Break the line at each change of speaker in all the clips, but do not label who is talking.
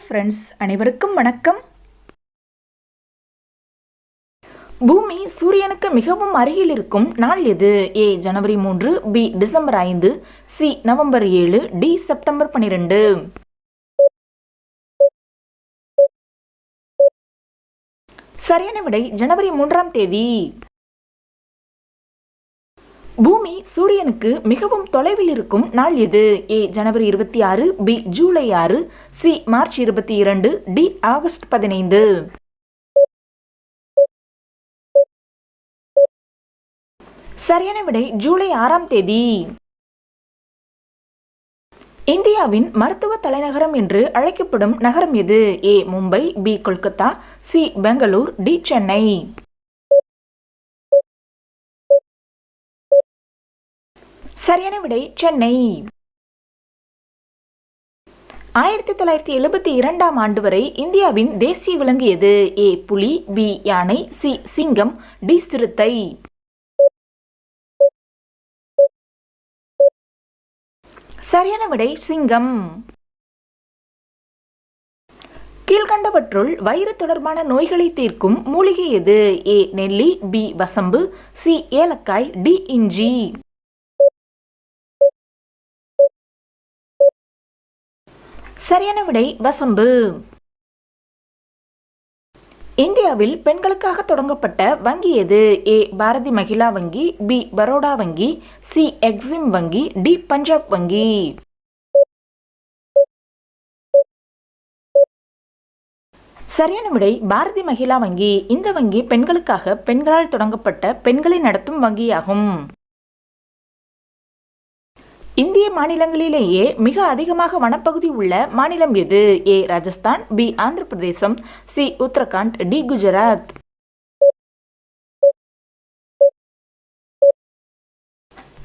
Friends, அனைவருக்கும் வணக்கம். பூமி சூரியனுக்கு மிகவும் அருகில் இருக்கும் நாள் எது? ஏ ஜனவரி 3, பி டிசம்பர் 5, சி நவம்பர் 7, டி செப்டம்பர் 12. சரியான விடை ஜனவரி 3ஆம் தேதி. பூமி சூரியனுக்கு மிகவும் தொலைவில் இருக்கும் நாள் எது? ஏ ஜனவரி 26, பி ஜூலை 6, சி மார்ச் 22, டி ஆகஸ்ட் 15. சரியான விடை ஜூலை 6ஆம் தேதி. இந்தியாவின் மருத்துவ தலைநகரம் என்று அழைக்கப்படும் நகரம் எது? A Mumbai, B Kolkata, C Bangalore, D Chennai. சரியான விடை சென்னை. 1972ஆம் ஆண்டு வரை இந்தியாவின் தேசிய விலங்கு எது? ஏ புலி, பி யானை, சி சிங்கம், டி சிறுத்தை. சரியான விடை சிங்கம். கீழ்கண்டவற்றுள் வயிறு தொடர்பான நோய்களை தீர்க்கும் மூலிகை எது? ஏ நெல்லி, பி வசம்பு, சி ஏலக்காய், டி இஞ்சி. சரியான விடை வசம்பு. இந்தியாவில் பெண்களுக்காக தொடங்கப்பட்ட வங்கி எது? ஏ பாரதி மகிழா வங்கி, பி பரோடா வங்கி, சி எக்ஸிம் வங்கி, டி பஞ்சாப் வங்கி. சரியான விடை பாரதி மகிழா வங்கி. இந்த வங்கி பெண்களுக்காக பெண்களால் தொடங்கப்பட்ட பெண்களை நடத்தும் வங்கியாகும். இந்திய மாநிலங்களிலேயே மிக அதிகமாக வனப்பகுதி உள்ள மாநிலம் எது? ஏ ராஜஸ்தான், பி ஆந்திர பிரதேசம், சி உத்தரகாண்ட், டி குஜராத்.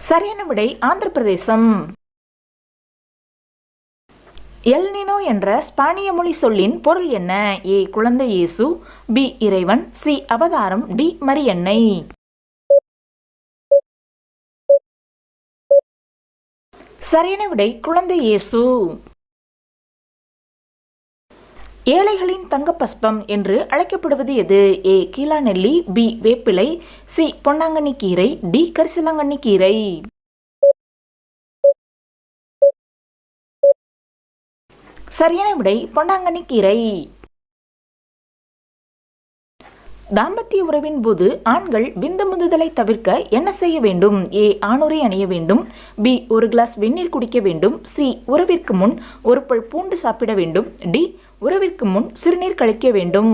சரியான விடை ஆந்திர பிரதேசம். எல் நினோ என்ற ஸ்பானிய மொழி சொல்லின் பொருள் என்ன? ஏ குழந்தை இயேசு, பி இறைவன், சி அவதாரம், டி மரியன்னை. சரியான விடை குழந்தை இயேசு. ஏழைகளின் தங்கப்பஸ்பம் என்று அழைக்கப்படுவது எது? ஏ கீழாநெல்லி, பி வேப்பிலை, சி பொன்னாங்கண்ணி கீரை, டி கரிசலாங்கண்ணி கீரை. சரியான விடை பொன்னாங்கண்ணி கீரை. தாம்பத்திய உறவின் போது ஆண்கள் விந்து முந்துதலை தவிர்க்க என்ன செய்ய வேண்டும்? ஏ ஆணுரை அணிய வேண்டும், பி ஒரு கிளாஸ் வெந்நீர் குடிக்க வேண்டும், சி உறவிற்கு முன் ஒரு பல் பூண்டு சாப்பிட வேண்டும், டி உறவிற்கு முன் சிறுநீர் கழிக்க வேண்டும்.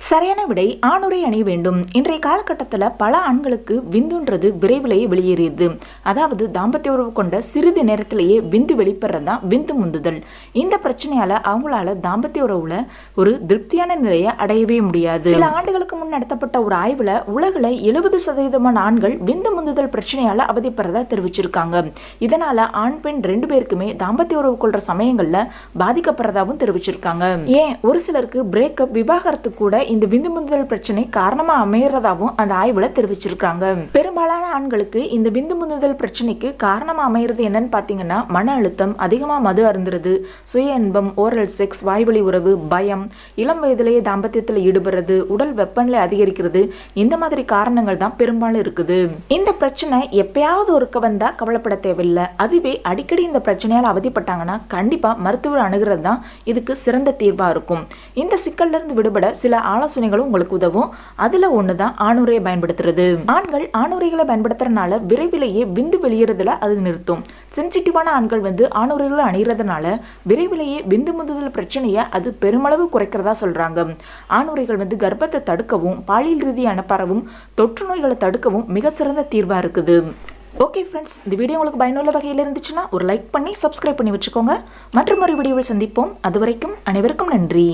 சரியான விடை ஆணுரை அணிய வேண்டும். இன்றைய காலகட்டத்தில் பல ஆண்களுக்கு விந்துன்றது விரைவிலேயே வெளியேறியது. அதாவது தாம்பத்திய உறவு கொண்ட சிறிது நேரத்திலேயே விந்து வெளிப்படுறது தான் விந்து முந்துதல். இந்த பிரச்சனையால அவங்களால தாம்பத்திய உறவுல ஒரு திருப்தியான நிலையை அடையவே முடியாது. சில ஆண்டுகளுக்கு முன் நடத்தப்பட்ட ஒரு ஆய்வுல உலகில் 70% ஆண்கள் விந்து முந்துதல் பிரச்சனையால அவதிப்படுறதா தெரிவிச்சிருக்காங்க. இதனால ஆண் பெண் 2 பேருக்குமே தாம்பத்திய உறவு கொள்ற சமயங்கள்ல பாதிக்கப்படுறதாவும் தெரிவிச்சிருக்காங்க. ஏன் ஒரு சிலருக்கு பிரேக்கப், விவாகரத்து கூட இந்த விந்து முந்துதல் பிரச்சனை காரணமா அமையறதாவும் அந்த ஆய்வுல தெரிவிச்சிருக்காங்க. பெரும்பாலான ஆண்களுக்கு இந்த விந்து முந்துதல் பிரச்சனைக்கு காரணமா அமையறது என்னன்னு பாத்தீங்கன்னா மன அழுத்தம், அதிகமா மது அருந்துறது, சுய இன்பம், ஓரல் செக்ஸ், வாய்வழி உறவு, பயம், இளம் வயதிலேயே தாம்பத்தியத்தில் ஈடுபடுறது, உடல் வெப்பநிலை அதிகரிக்கிறது, இந்த மாதிரி காரணங்கள் தான் பெரும்பாலும் இருக்குது. இந்த பிரச்சனை எப்பயாவது ஒருக்க வந்தா கவலைப்பட தேவையில்லை. அதுவே அடிக்கடி இந்த பிரச்சனையால் அவதிப்பட்டாங்கன்னா கண்டிப்பா மருத்துவர் அணுகிறது தான் இதுக்கு சிறந்த தீர்வா இருக்கும். இந்த சிக்கல்ல இருந்து விடுபட சில ஆலோசனைகளும் உங்களுக்கு உதவும். அதுல ஒண்ணுதான் ஆணுரையை பயன்படுத்துறது. ஆண்கள் ஆணுரைகளை பயன்படுத்துறதுனால விரைவிலேயே விந்து வெளியேறதுல அது நிறுத்தும். சென்சிட்டிவான ஆண்கள் ஆணுரைகளை அணிகிறதுனால விரைவிலேயே விந்து முந்துதல் பிரச்சனையை அது பெருமளவு குறைக்கிறதா சொல்றாங்க. ஆணுரைகள் கர்ப்பத்தை தடுக்கவும், பாலியல் ரீதியான பரவும் தொற்று நோய்களை தடுக்கவும் மிக சிறந்த தீர்வா இருக்குது. ஓகே ஃப்ரெண்ட்ஸ், இந்த வீடியோ உங்களுக்கு பயனுள்ள வகையில் இருந்துச்சுன்னா ஒரு லைக் பண்ணி சப்ஸ்கிரைப் பண்ணி வச்சுக்கோங்க. மற்றும் ஒரு வீடியோவில் சந்திப்போம். அதுவரைக்கும் அனைவருக்கும் நன்றி.